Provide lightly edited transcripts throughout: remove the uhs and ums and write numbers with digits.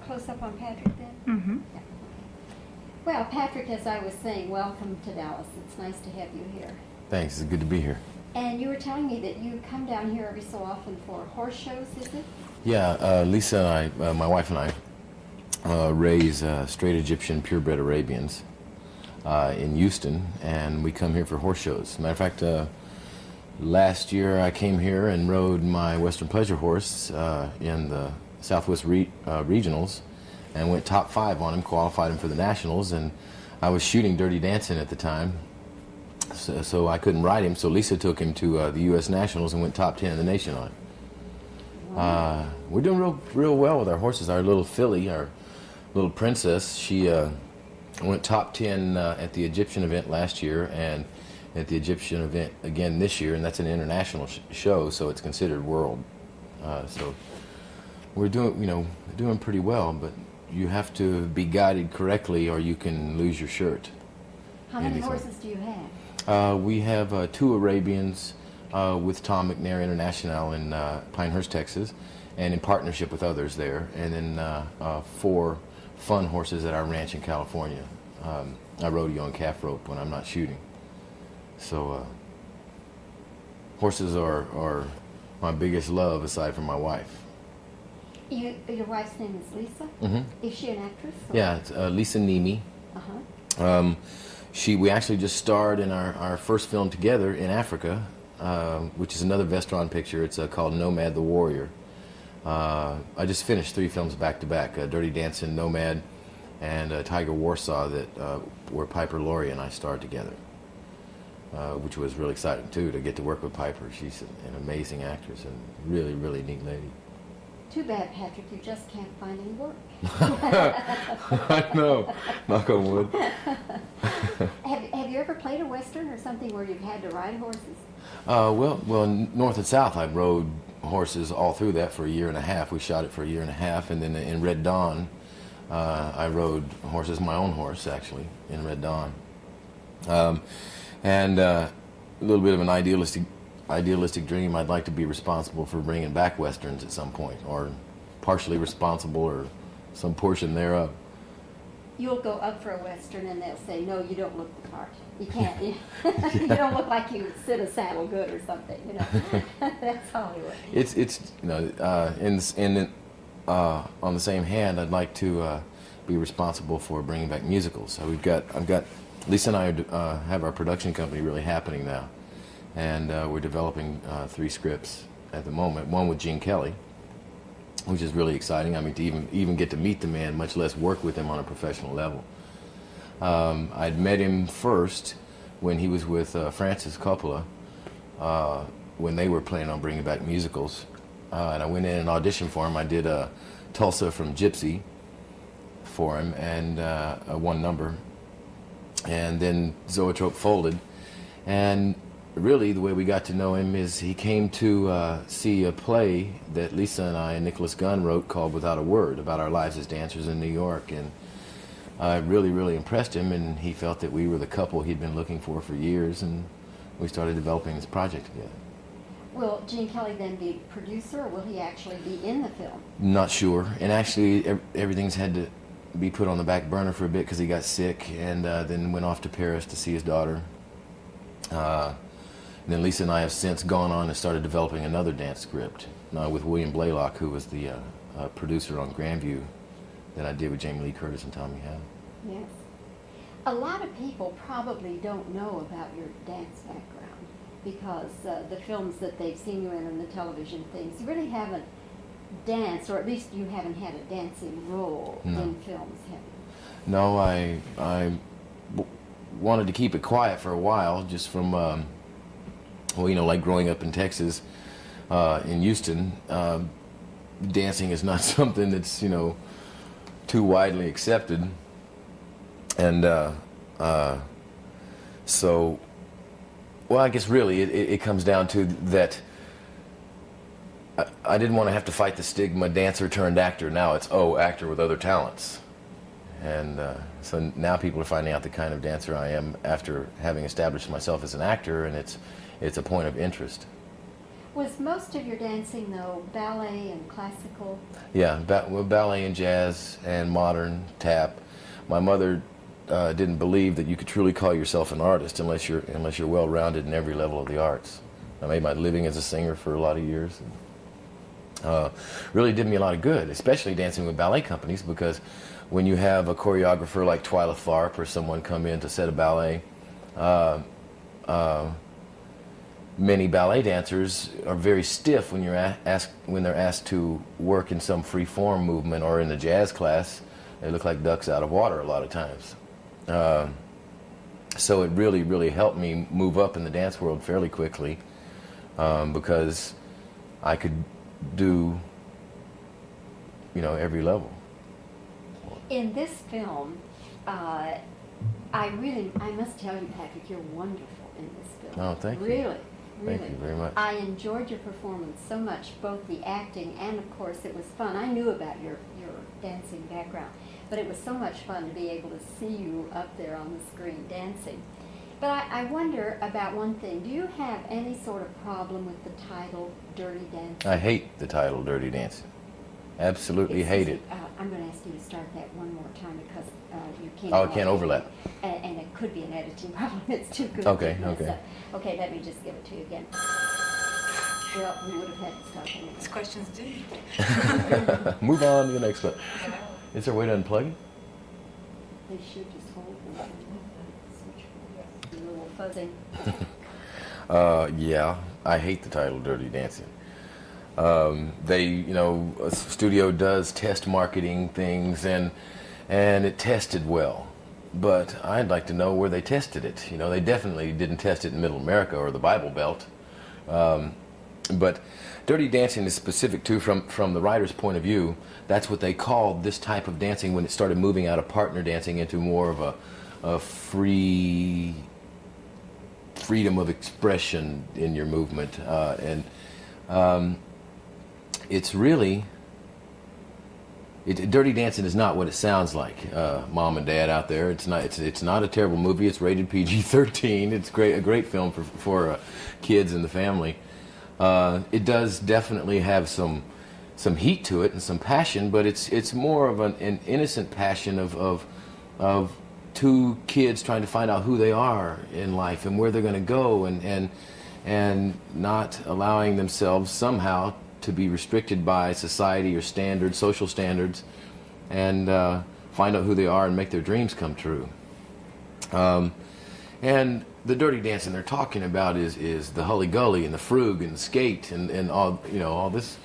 close-up on Patrick then? Mm-hmm. Yeah. Well, Patrick, as I was saying, welcome to Dallas. It's nice to have you here. Thanks, it's good to be here. And you were telling me that you come down here every so often for horse shows, is it? Yeah, Lisa and I, my wife and I, raise straight Egyptian purebred Arabians in Houston, and we come here for horse shows. Matter of fact, last year I came here and rode my Western Pleasure horse in the Southwest Regionals and went top 5 on him, qualified him for the Nationals, and I was shooting Dirty Dancing at the time, so I couldn't ride him, so Lisa took him to the U.S. Nationals and went top 10 in the nation on him. We're doing real well with our horses. Our little filly, our little princess, she went top 10 at the Egyptian event last year and at the Egyptian event again this year, and that's an international show, so it's considered world. So we're doing pretty well, but you have to be guided correctly or you can lose your shirt. How many horses do you have? We have 2 Arabians with Tom McNair International in Pinehurst, Texas, and in partnership with others there, and then 4 fun horses at our ranch in California. I rodeo and calf rope when I'm not shooting. So horses are my biggest love aside from my wife. Your wife's name is Lisa? Mm-hmm. Is she an actress? Or? Yeah, it's Lisa Nimi. Uh-huh. We actually just starred in our first film together in Africa, which is another Vestron picture. It's called Nomad the Warrior. I just finished 3 films back to back, Dirty Dancing, Nomad, and Tiger Warsaw, that where Piper Laurie and I starred together, which was really exciting too, to get to work with Piper. She's an amazing actress and really, really neat lady. Too bad, Patrick, you just can't find any work. I know, knock on wood. Have you ever played a Western or something where you've had to ride horses? Well, North and South, I rode horses all through that for a year and a half. We shot it for a year and a half, and then in Red Dawn, I rode horses, my own horse actually, in Red Dawn. And a little bit of an idealistic dream. I'd like to be responsible for bringing back Westerns at some point, or partially responsible, or some portion thereof. You'll go up for a Western and they'll say, no, you don't look the part. You can't. You don't look like you sit a saddle good or something, you know. That's Hollywood. It's you know, on the same hand, I'd like to be responsible for bringing back musicals. So I've got Lisa and I have our production company really happening now, and we're developing 3 scripts at the moment. One with Gene Kelly, which is really exciting. I mean, to even get to meet the man, much less work with him on a professional level. I'd met him first when he was with Francis Coppola, when they were planning on bringing back musicals. And I went in and auditioned for him. I did Tulsa from Gypsy for him, and one number. And then Zoetrope folded. And really, the way we got to know him is he came to see a play that Lisa and I and Nicholas Gunn wrote called Without a Word, about our lives as dancers in New York. And I really, really impressed him, and he felt that we were the couple he'd been looking for years, and we started developing this project together. Will Gene Kelly then be producer, or will he actually be in the film? Not sure. And actually, everything's had to be put on the back burner for a bit because he got sick, and then went off to Paris to see his daughter. And then Lisa and I have since gone on and started developing another dance script with William Blaylock, who was the producer on Grandview that I did with Jamie Lee Curtis and Tommy Howe. Yes. A lot of people probably don't know about your dance background because the films that they've seen you in and the television things, you really haven't danced, or at least you haven't had a dancing role in films, have you? No, I wanted to keep it quiet for a while, just from, well, you know, like growing up in Texas, in Houston, dancing is not something that's, you know, too widely accepted. And so, well, I guess really it comes down to that I didn't want to have to fight the stigma dancer turned actor. Now it's, oh, actor with other talents. And so now people are finding out the kind of dancer I am after having established myself as an actor, and it's a point of interest. Was most of your dancing, though, ballet and classical? Yeah, well, ballet and jazz and modern tap. My mother didn't believe that you could truly call yourself an artist unless you're well-rounded in every level of the arts. I made my living as a singer for a lot of years. Really did me a lot of good, especially dancing with ballet companies, because when you have a choreographer like Twyla Tharp or someone come in to set a ballet, many ballet dancers are very stiff when they're asked to work in some free form movement, or in the jazz class they look like ducks out of water a lot of times. So it really helped me move up in the dance world fairly quickly, because I could do, every level. In this film, I must tell you, Patrick, you're wonderful in this film. Oh, thank you. Really. Thank you very much. I enjoyed your performance so much, both the acting and, of course, it was fun. I knew about your dancing background, but it was so much fun to be able to see you up there on the screen dancing. But I wonder about one thing. Do you have any sort of problem with the title, Dirty Dancing? I hate the title, Dirty Dancing. Absolutely hate it. I'm going to ask you to start that one more time, because you can't. Oh, it can't overlap. And it could be an editing problem. It's too good. Okay, to mess okay. up. Okay, let me just give it to you again. Well, we would have had to start anyway. This question's due. Move on to the next one. Is there a way to unplug it? They should just hold them. A little fuzzy. Yeah, I hate the title Dirty Dancing. A studio does test marketing things, and it tested well. But I'd like to know where they tested it. They definitely didn't test it in Middle America or the Bible Belt. But Dirty Dancing is specific to, from the writer's point of view, that's what they called this type of dancing when it started moving out of partner dancing into more of a freedom of expression in your movement. It's really, Dirty Dancing is not what it sounds like, Mom and Dad out there. It's not a terrible movie. It's rated PG-13. It's a great film for kids and the family. It does definitely have some heat to it and some passion, but it's more of an innocent passion of two kids trying to find out who they are in life and where they're going to go, and not allowing themselves somehow to be restricted by society or standards, social standards, and find out who they are and make their dreams come true. And the Dirty Dancing they're talking about is the Hully Gully and the Frug and the skate and all, all this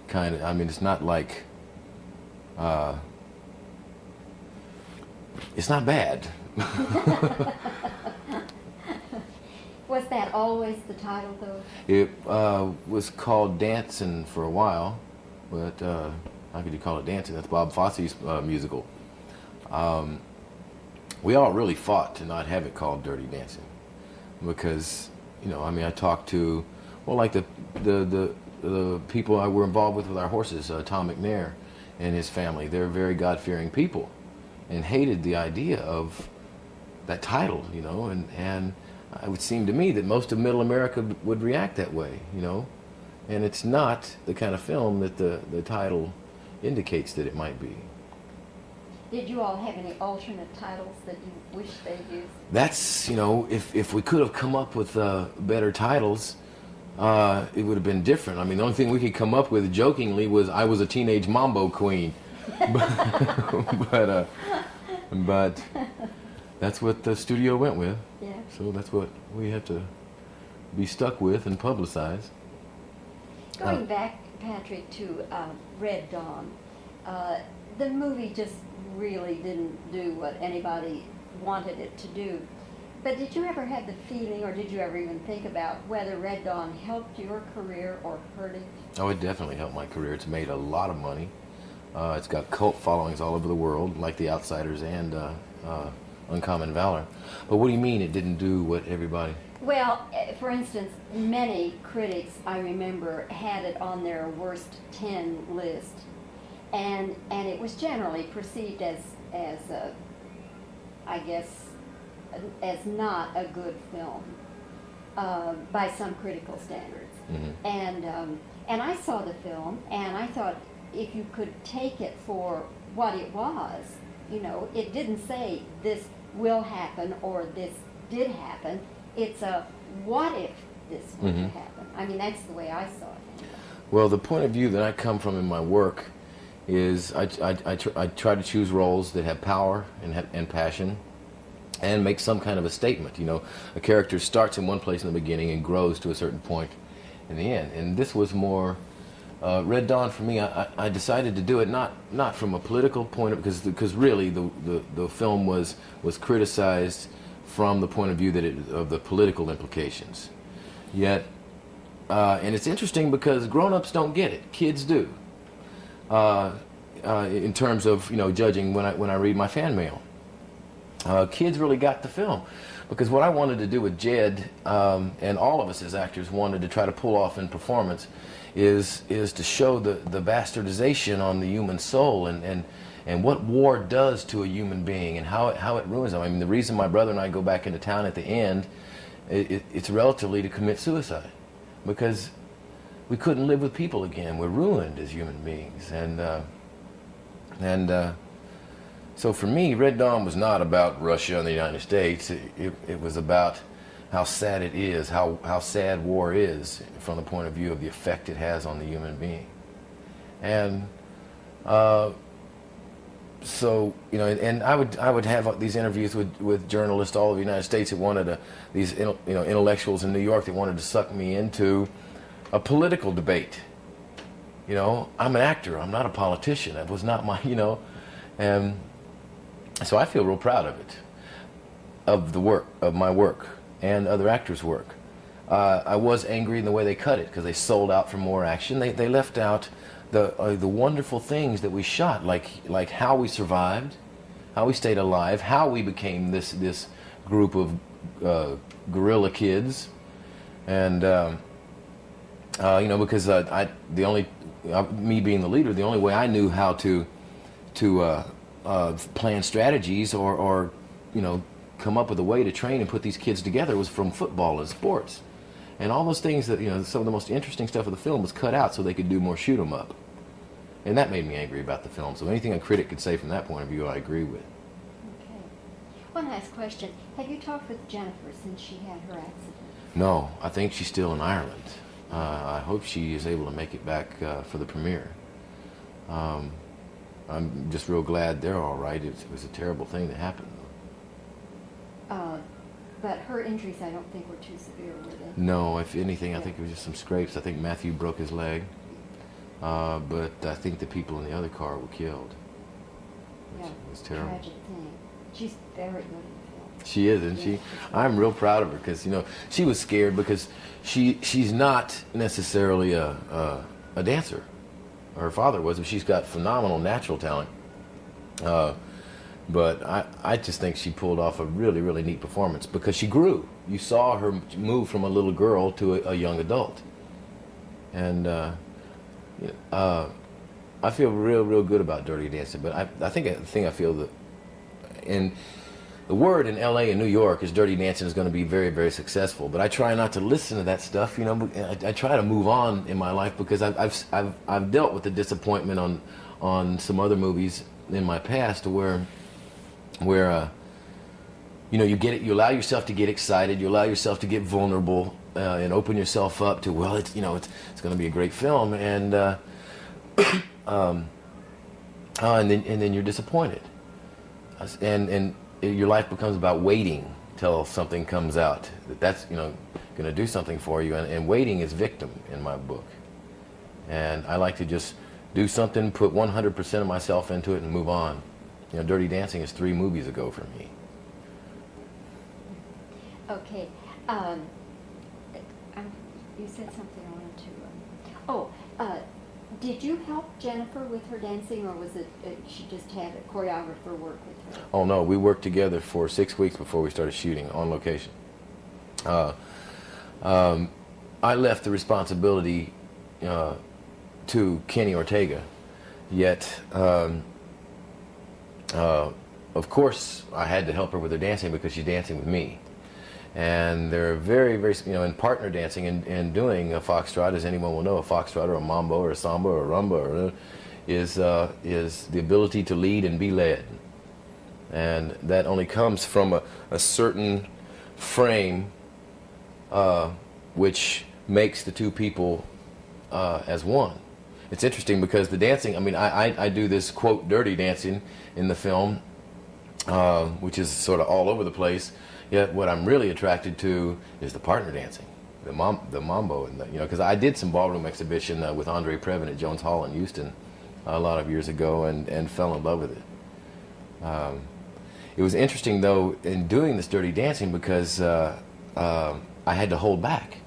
kind of, it's not like, it's not bad. Was that always the title, though? It was called Dancing for a while, but how could you call it Dancing? That's Bob Fosse's musical. We all really fought to not have it called Dirty Dancing, because I talked to, like the people I were involved with our horses, Tom McNair and his family. They're very God-fearing people, and hated the idea of that title, and it would seem to me that most of Middle America would react that way, and it's not the kind of film that the title indicates that it might be. Did you all have any alternate titles that you wish they'd used? That's, if we could have come up with better titles, it would have been different. The only thing we could come up with jokingly was I was a teenage mambo queen. but that's what the studio went with. Yeah. So that's what we had to be stuck with and publicize. Going back, Patrick, to Red Dawn, the movie just really didn't do what anybody wanted it to do. But did you ever have the feeling, or did you ever even think about whether Red Dawn helped your career or hurt it? Oh, it definitely helped my career. It's made a lot of money. It's got cult followings all over the world, like The Outsiders and Uncommon Valor. But what do you mean it didn't do what everybody... Well, for instance, many critics, I remember, had it on their worst 10 list, and it was generally perceived as I guess, as not a good film by some critical standards. And I saw the film, and I thought if you could take it for what it was, you know, it didn't say this will happen or this did happen. It's a what if this were to happen. I mean, that's the way I saw it. Anyway. Well, the point of view that I come from in my work is I try to choose roles that have power and passion and make some kind of a statement. You know, a character starts in one place in the beginning and grows to a certain point in the end. And this was more Red Dawn for me. I decided to do it not from a political point of because really the film was criticized from the point of view that of the political implications. Yet, and it's interesting because grown-ups don't get it. Kids do. In terms of, you know, judging when I read my fan mail. Kids really got the film, because what I wanted to do with Jed and all of us as actors wanted to try to pull off in performance is to show the bastardization on the human soul and what war does to a human being and how it ruins them. I mean, the reason my brother and I go back into town at the end, it's relatively to commit suicide, because we couldn't live with people again. We're ruined as human beings, so for me, Red Dawn was not about Russia and the United States. It was about how sad it is, how sad war is from the point of view of the effect it has on the human being. And so, you know, and I would have these interviews with journalists all over the United States that wanted these intellectuals in New York that wanted to suck me into a political debate. You know, I'm an actor. I'm not a politician. That was not my, you know, and so I feel real proud of it, of the work, of my work, and other actors' work. I was angry in the way they cut it because they sold out for more action. They left out the wonderful things that we shot, like how we survived, how we stayed alive, how we became this group of guerrilla kids, and you know, because me being the leader, the only way I knew how to plan strategies or you know, come up with a way to train and put these kids together was from football and sports. And all those things that, you know, some of the most interesting stuff of the film was cut out so they could do more shoot 'em up. And that made me angry about the film. So anything a critic could say from that point of view, I agree with. Okay. One last question. Have you talked with Jennifer since she had her accident? No, I think she's still in Ireland. I hope she is able to make it back for the premiere. I'm just real glad they're all right. It was a terrible thing that happened. But her injuries, I don't think, were too severe, were they? No, if anything, I think it was just some scrapes. I think Matthew broke his leg, but I think the people in the other car were killed. Yeah, It was terrible. tragic thing. She's very good in the film. She is, isn't she? I'm real proud of her because, you know, she was scared because she's not necessarily a dancer. Her father was, but she's got phenomenal natural talent. But I just think she pulled off a really, really neat performance because she grew. You saw her move from a little girl to a young adult. And I feel real good about Dirty Dancing. But I think the thing I feel that in the word in L.A. and New York is Dirty Dancing is going to be very, very successful. But I try not to listen to that stuff. You know, I try to move on in my life because I've dealt with the disappointment on some other movies in my past where you know, you allow yourself to get excited, you allow yourself to get vulnerable, and open yourself up to, well, it's going to be a great film, and then you're disappointed, and your life becomes about waiting till something comes out that's going to do something for you, and waiting is victim in my book, and I like to just do something, put 100% of myself into it, and move on. You know, Dirty Dancing is 3 movies ago for me. Okay. You said something I wanted to... did you help Jennifer with her dancing, or was it she just had a choreographer work with her? Oh, no. We worked together for 6 weeks before we started shooting on location. I left the responsibility to Kenny Ortega, yet... of course, I had to help her with her dancing because she's dancing with me. And they're very, very, in partner dancing and doing a foxtrot, as anyone will know, a foxtrot or a mambo or a samba or a rumba is the ability to lead and be led. And that only comes from a certain frame which makes the two people as one. It's interesting because the dancing, I mean, I do this, quote, dirty dancing in the film, which is sort of all over the place. Yet what I'm really attracted to is the partner dancing, the mambo, and because I did some ballroom exhibition with Andre Previn at Jones Hall in Houston a lot of years ago, and fell in love with it. It was interesting though in doing this dirty dancing because I had to hold back,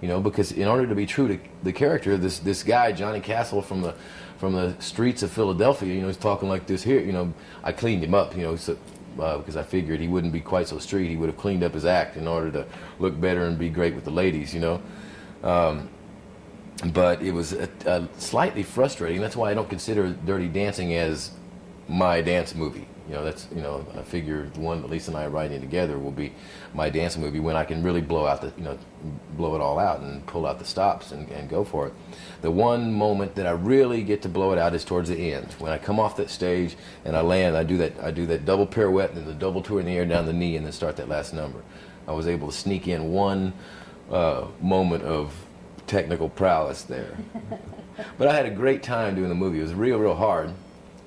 because in order to be true to the character, this guy Johnny Castle from the streets of Philadelphia, he's talking like this here. I cleaned him up, so. Because I figured he wouldn't be quite so street. He would have cleaned up his act in order to look better and be great with the ladies, But it was slightly frustrating. That's why I don't consider Dirty Dancing as my dance movie. I figure the one that Lisa and I are writing together will be my dance movie when I can really blow it all out and pull out the stops and go for it. The one moment that I really get to blow it out is towards the end. When I come off that stage and I land, I do that double pirouette and then the double tour in the air down the knee and then start that last number. I was able to sneak in one moment of technical prowess there. But I had a great time doing the movie. It was real hard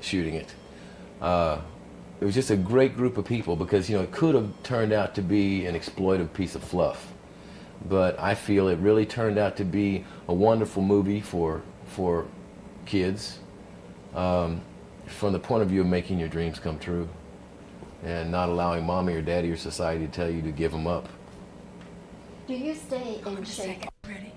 shooting it. It was just a great group of people because it could have turned out to be an exploitive piece of fluff, but I feel it really turned out to be a wonderful movie for kids, from the point of view of making your dreams come true and not allowing mommy or daddy or society to tell you to give them up. Do you stay in shape? Ready.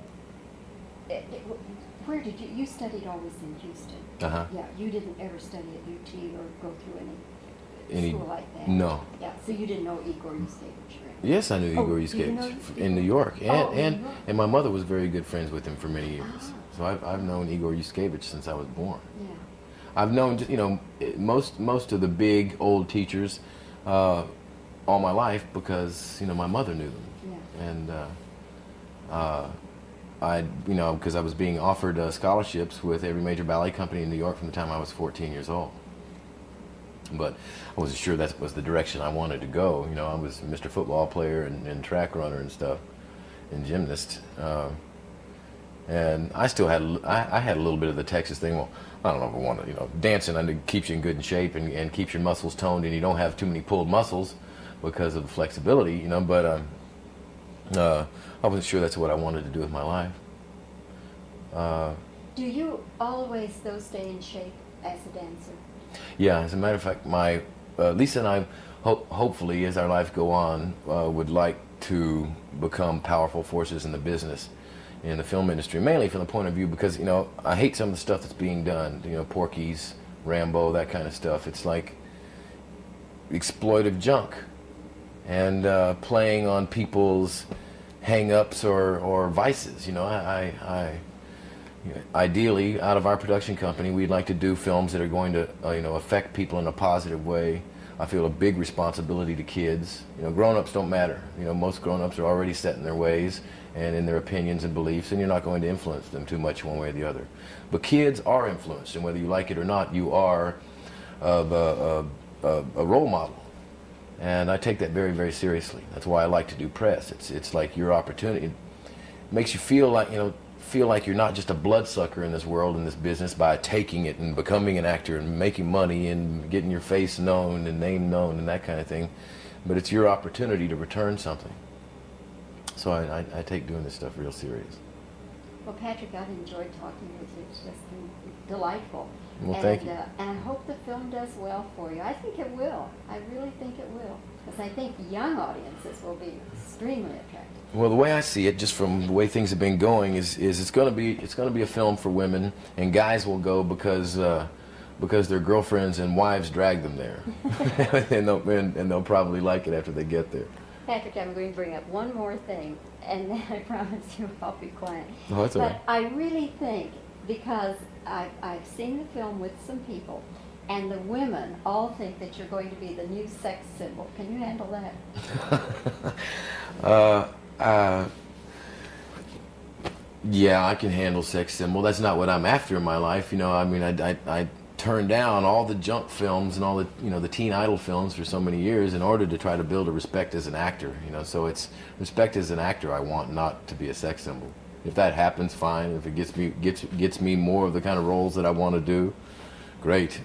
Where did you studied always in Houston? Uh-huh. Yeah, you didn't ever study at UT or go through any school like that? No. Yeah, so you didn't know Igor Yuskevich, right? Yes, I knew Igor did you know Yuskevich in New York, in New York. and my mother was very good friends with him for many years. So I've known Igor Yuskevich since I was born. Yeah. I've known most of the big old teachers all my life because my mother knew them. Yeah. And because I was being offered scholarships with every major ballet company in New York from the time I was 14 years old. But I wasn't sure that was the direction I wanted to go. I was Mr. Football player and track runner and stuff, and gymnast. And I still had I had a little bit of the Texas thing. Well, I don't know if I want to, dancing I think keeps you in good shape and keeps your muscles toned, and you don't have too many pulled muscles because of the flexibility, But I wasn't sure that's what I wanted to do with my life. Do you always, though, stay in shape as a dancer? Yeah, as a matter of fact, my Lisa and I, hopefully, as our life go on, would like to become powerful forces in the business, in the film industry, mainly from the point of view because, I hate some of the stuff that's being done, Porky's, Rambo, that kind of stuff. It's like exploitive junk and playing on people's hang-ups or vices. Ideally, out of our production company, we'd like to do films that are going to, affect people in a positive way. I feel a big responsibility to kids. Grown-ups don't matter. Most grown-ups are already set in their ways and in their opinions and beliefs, and you're not going to influence them too much one way or the other. But kids are influenced, and whether you like it or not, you are a role model. And I take that very, very seriously. That's why I like to do press. It's like your opportunity. It makes you feel like, you're not just a bloodsucker in this world, in this business, by taking it and becoming an actor and making money and getting your face known and name known and that kind of thing. But it's your opportunity to return something. So I take doing this stuff real serious. Well, Patrick, I've enjoyed talking with you. It's just been delightful. Well, thank you. And I hope the film does well for you. I think it will. I really think it will. Because I think young audiences will be extremely attracted. Well, the way I see it, just from the way things have been going, is it's going to be a film for women, and guys will go because their girlfriends and wives drag them there, and they'll probably like it after they get there. Patrick, I'm going to bring up one more thing, and then I promise you I'll be quiet. Oh, that's all right. But I really think, because I've seen the film with some people, and the women all think that you're going to be the new sex symbol. Can you handle that? Yeah, I can handle sex symbol. That's not what I'm after in my life. You know, I mean, I turned down all the junk films and all the, you know, the teen idol films for so many years in order to try to build a respect as an actor. You know, so it's respect as an actor I want, not to be a sex symbol. If that happens, fine. If it gets me more of the kind of roles that I want to do, great.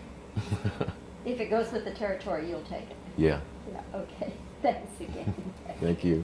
If it goes with the territory, you'll take it. Yeah. Yeah, okay. Thanks again. Thank you.